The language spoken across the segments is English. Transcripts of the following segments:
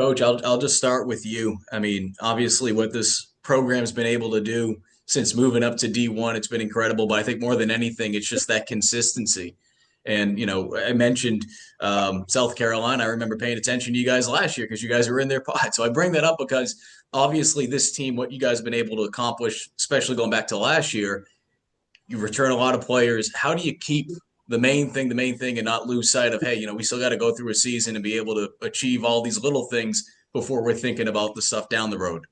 Coach, I'll just start with you. I mean, obviously, what this program's been able to do since moving up to D1, it's been incredible. But I think more than anything, it's just that consistency. And I mentioned South Carolina. I remember paying attention to you guys last year because you guys were in their pod. So I bring that up because obviously this team, what you guys have been able to accomplish, especially going back to last year, you return a lot of players. How do you keep the main thing, and not lose sight of, hey, we still got to go through a season and be able to achieve all these little things before we're thinking about the stuff down the road?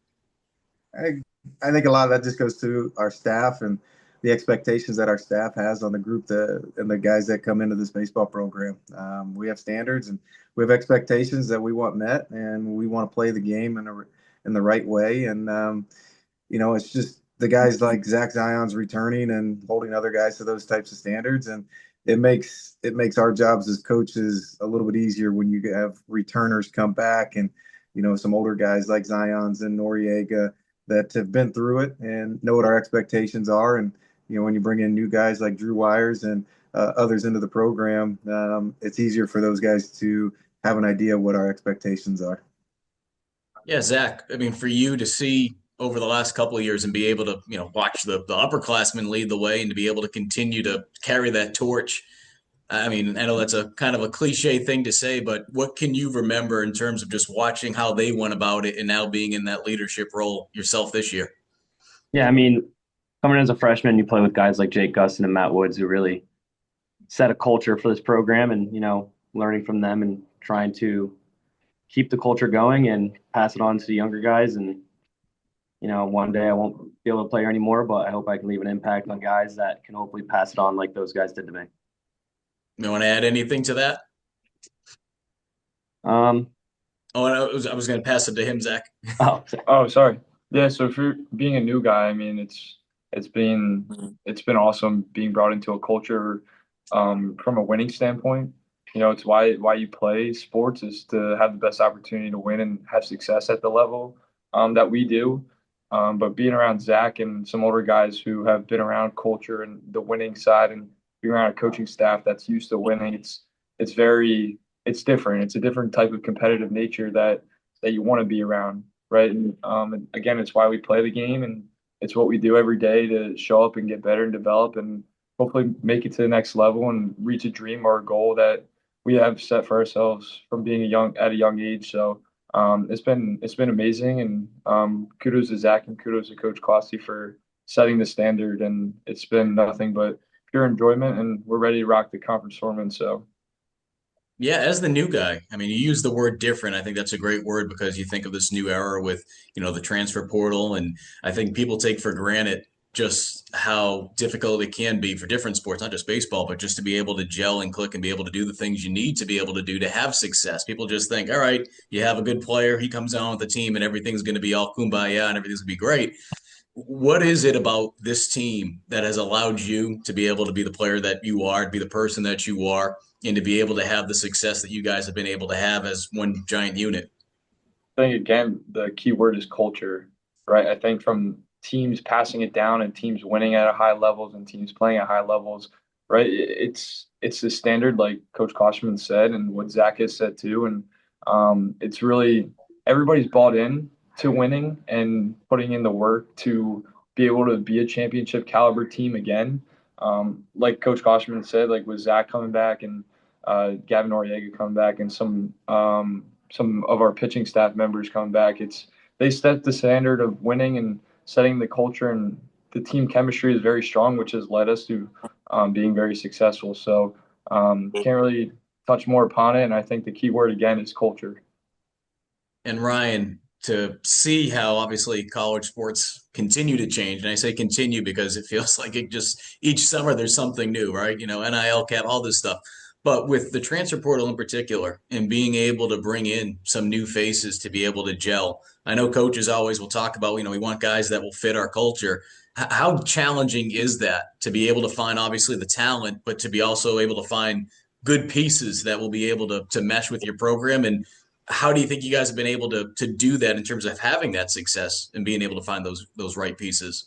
I, I think a lot of that just goes to our staff and the expectations that our staff has on the group and the guys that come into this baseball program. We have standards and we have expectations that we want met, and we want to play the game in the right way. And it's just the guys like Zach Zion's returning and holding other guys to those types of standards, and it makes our jobs as coaches a little bit easier when you have returners come back and some older guys like Zion's and Noriega that have been through it and know what our expectations are. And when you bring in new guys like Drew Wires and others into the program, it's easier for those guys to have an idea of what our expectations are. Yeah, Zach. I mean, for you to see over the last couple of years and be able to, watch the upperclassmen lead the way and to be able to continue to carry that torch. I mean, I know that's a kind of a cliche thing to say, but what can you remember in terms of just watching how they went about it and now being in that leadership role yourself this year? Yeah, I mean, coming in as a freshman, you play with guys like Jake Gustin and Matt Woods who really set a culture for this program, and learning from them and trying to keep the culture going and pass it on to the younger guys. And one day I won't be able to play here anymore, but I hope I can leave an impact on guys that can hopefully pass it on like those guys did to me. You want to add anything to that? Um, Oh, and I was going to pass it to him, Zach. oh, Oh, sorry. Yeah, so for being a new guy, I mean, it's been it's been awesome being brought into a culture from a winning standpoint. It's why you play sports is to have the best opportunity to win and have success at the level that we do. But being around Zach and some older guys who have been around culture and the winning side and being around a coaching staff that's used to winning, it's very it's different. It's a different type of competitive nature that you want to be around, right? And again, it's why we play the game, and it's what we do every day to show up and get better and develop and hopefully make it to the next level and reach a dream or a goal that we have set for ourselves from being at a young age. So it's been amazing, and kudos to Zach and kudos to Coach Clossy for setting the standard, and it's been nothing but pure enjoyment, and we're ready to rock the conference tournament. So. Yeah, as the new guy, I mean, you use the word different. I think that's a great word because you think of this new era with, the transfer portal. And I think people take for granted just how difficult it can be for different sports, not just baseball, but just to be able to gel and click and be able to do the things you need to be able to do to have success. People just think, all right, you have a good player, he comes on with the team and everything's going to be all kumbaya and everything's going to be great. What is it about this team that has allowed you to be able to be the player that you are, to be the person that you are, and to be able to have the success that you guys have been able to have as one giant unit? I think again, the key word is culture, right? I think from teams passing it down and teams winning at high levels and teams playing at high levels, right? It's the standard, like Coach Koshman said, and what Zach has said too. And it's really everybody's bought in to winning and putting in the work to be able to be a championship caliber team again. Like Coach Koshman said, like with Zach coming back and Gavin Noriega coming back and some of our pitching staff members coming back. They set the standard of winning and setting the culture, and the team chemistry is very strong, which has led us to being very successful. So can't really touch more upon it. And I think the key word again is culture. And Ryan, to see how obviously college sports continue to change, and I say continue because it feels like it just each summer there's something new, right? NIL cap, all this stuff. But with the transfer portal in particular and being able to bring in some new faces to be able to gel, I know coaches always will talk about, we want guys that will fit our culture. How challenging is that to be able to find obviously the talent, but to be also able to find good pieces that will be able to mesh with your program? And how do you think you guys have been able to do that in terms of having that success and being able to find those right pieces?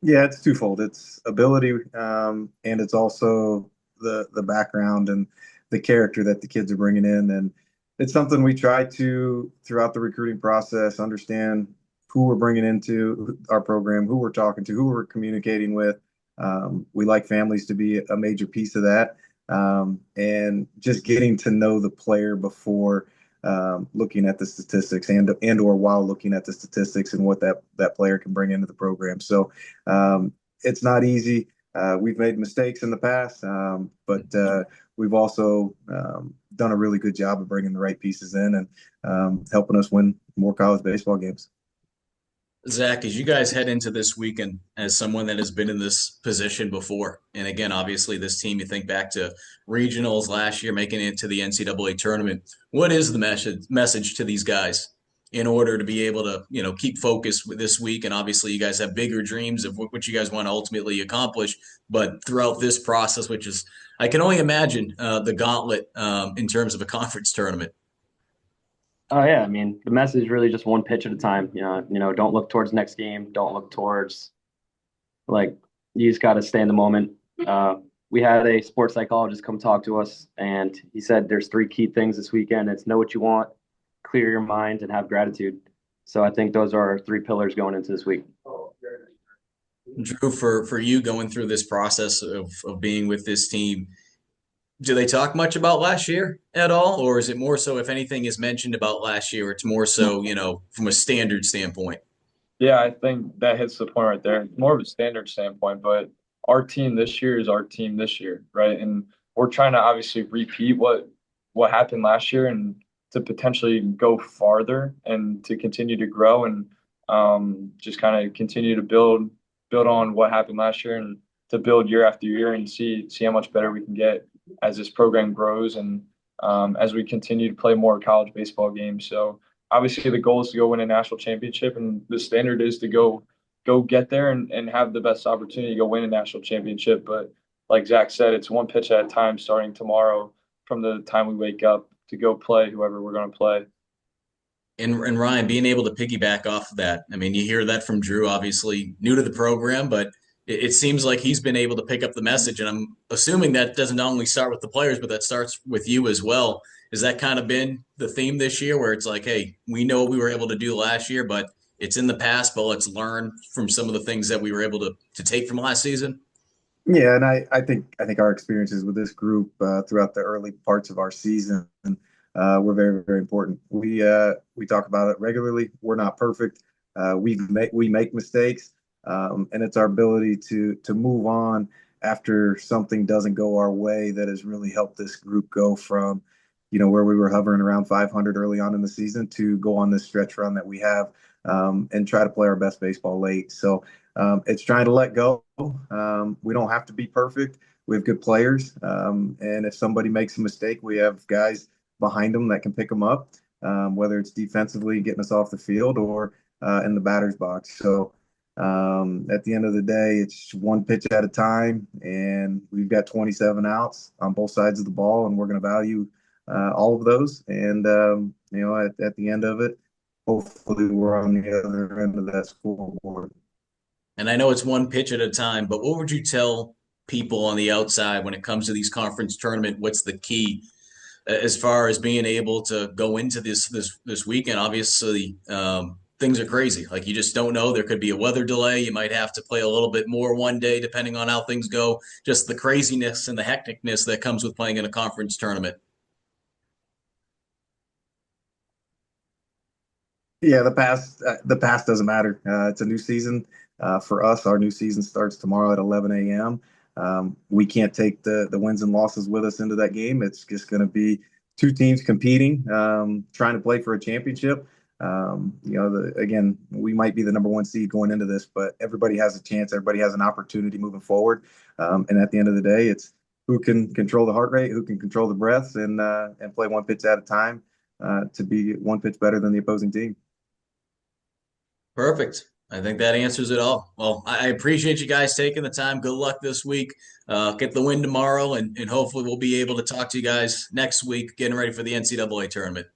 Yeah, it's twofold. It's ability, and it's also the background and the character that the kids are bringing in. And it's something we try to throughout the recruiting process understand who we're bringing into our program, who we're talking to, who we're communicating with. We like families to be a major piece of that, and just getting to know the player before looking at the statistics and or while looking at the statistics and what that player can bring into the program. So it's not easy. We've made mistakes in the past, but we've also done a really good job of bringing the right pieces in and helping us win more college baseball games. Zach, as you guys head into this weekend, as someone that has been in this position before, and again, obviously, this team, you think back to regionals last year, making it to the NCAA tournament. What is the message to these guys in order to be able to, keep focused with this week? And obviously, you guys have bigger dreams of what you guys want to ultimately accomplish. But throughout this process, which is, I can only imagine the gauntlet in terms of a conference tournament. Oh yeah, I mean the message is really just one pitch at a time. Don't look towards next game. Don't look towards like you just got to stay in the moment. We had a sports psychologist come talk to us, and he said there's three key things this weekend. It's know what you want, clear your mind, and have gratitude. So I think those are our three pillars going into this week. Drew, for you going through this process of being with this team, do they talk much about last year at all? Or is it more so if anything is mentioned about last year, it's more so, from a standard standpoint? Yeah, I think that hits the point right there. More of a standard standpoint, but our team this year is our team this year, right? And we're trying to obviously repeat what happened last year and to potentially go farther and to continue to grow and just kind of continue to build on what happened last year and to build year after year and see how much better we can get as this program grows and as we continue to play more college baseball games. So obviously the goal is to go win a national championship, and the standard is to go get there and have the best opportunity to go win a national championship. But like Zach said, it's one pitch at a time starting tomorrow from the time we wake up to go play whoever we're going to play. And Ryan, being able to piggyback off of that, I mean, you hear that from Drew, obviously new to the program, but it seems like he's been able to pick up the message. And I'm assuming that doesn't only start with the players, but that starts with you as well. Has that kind of been the theme this year where it's like, hey, we know what we were able to do last year, but it's in the past, but let's learn from some of the things that we were able to take from last season? Yeah, and I think our experiences with this group throughout the early parts of our season were very, very important. We talk about it regularly. We're not perfect. We make mistakes, and it's our ability to move on after something doesn't go our way that has really helped this group go from, where we were hovering around 500 early on in the season to go on this stretch run that we have, and try to play our best baseball late. So it's trying to let go. We don't have to be perfect. We have good players, and if somebody makes a mistake, we have guys behind them that can pick them up, whether it's defensively getting us off the field or in the batter's box. So at the end of the day, it's one pitch at a time, and we've got 27 outs on both sides of the ball, and we're going to value all of those. And at the end of it, hopefully we're on the other end of that scoreboard. And I know it's one pitch at a time, but what would you tell people on the outside when it comes to these conference tournament? What's the key as far as being able to go into this weekend? Obviously, things are crazy. Like you just don't know. There could be a weather delay. You might have to play a little bit more one day, depending on how things go. Just the craziness and the hecticness that comes with playing in a conference tournament. Yeah, the past doesn't matter. It's a new season for us. Our new season starts tomorrow at 11 a.m. We can't take the wins and losses with us into that game. It's just going to be two teams competing, trying to play for a championship. Again, we might be the number one seed going into this, but everybody has a chance. Everybody has an opportunity moving forward. And at the end of the day, it's who can control the heart rate, who can control the breaths, and play one pitch at a time to be one pitch better than the opposing team. Perfect. I think that answers it all. Well, I appreciate you guys taking the time. Good luck this week. Get the win tomorrow, and hopefully we'll be able to talk to you guys next week, getting ready for the NCAA tournament.